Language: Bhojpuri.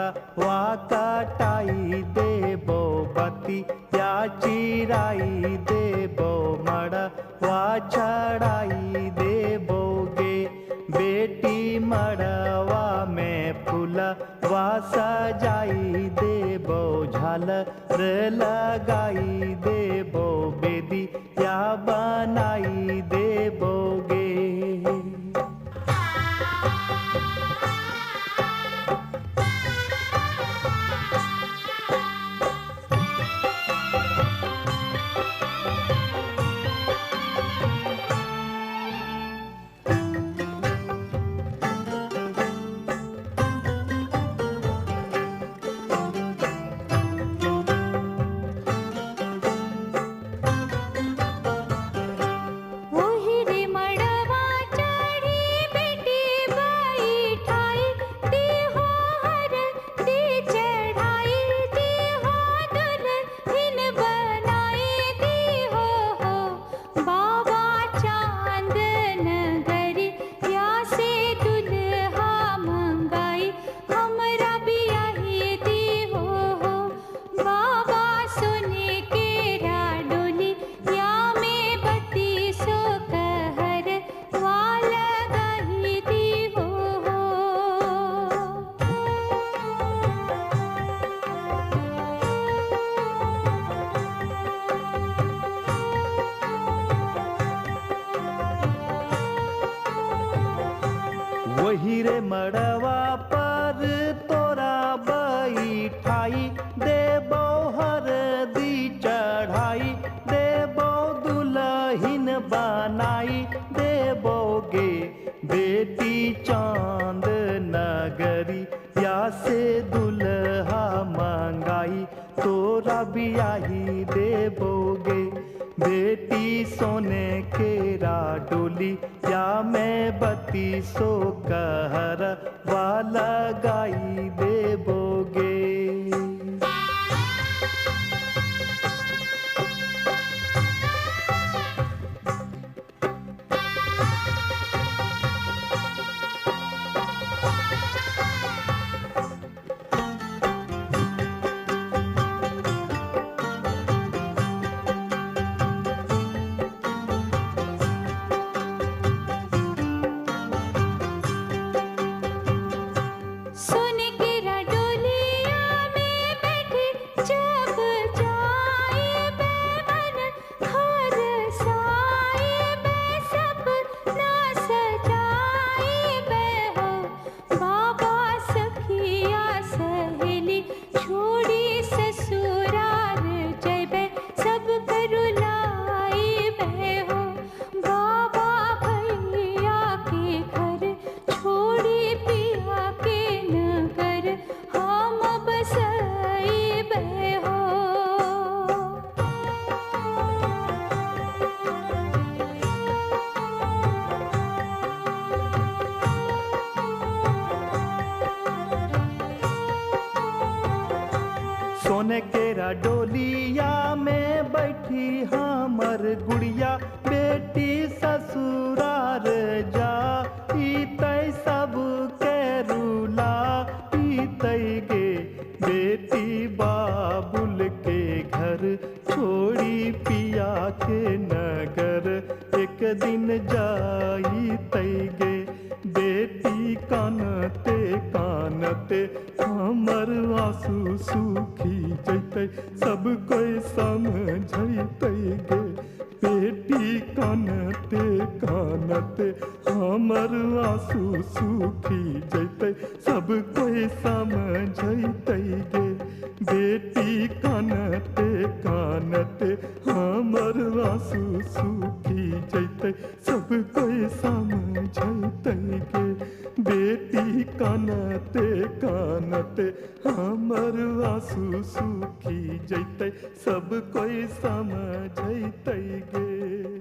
मड़वा कटाई देबो बती या चिराई देबो मड़वा चढ़ाई देबोगे। बेटी मड़वा में फूलवा सजाई देबो झालर लगाई देबो बेदी या बनाई देबोगे। वही रे मड़वा पर तोरा बैठाई देबो हरदी चढ़ाई देबो दुल्हन बनाई देबोगे। बेटी चांद नगरी या से दुल्हा मंगाई तोरा बियाही देबोगे। बेटी सोने केरा डोली या मैं बत्ती सो कहर वाला गाई देबोगे। सोने केरा डोलिया में बैठी हमर गुड़िया बेटी ससुरार जा तय सब के रूला तय गे। बेटी बाबुल के घर छोड़ी पिया के नगर एक दिन जाई तय गे। बेटी कानते कानते हमर आंसू सूखी जैते सब कोई समझते गे। बेटी कानते कानते हमर आंसू सूखी जैते सब कोई समझते गे। बेटी कानते कानते हमर आंसू सूखी जैते सब कोई समझते गे। बेटी कानते कानते हमर आंसू सूखी जैते सब कोई समझते गे।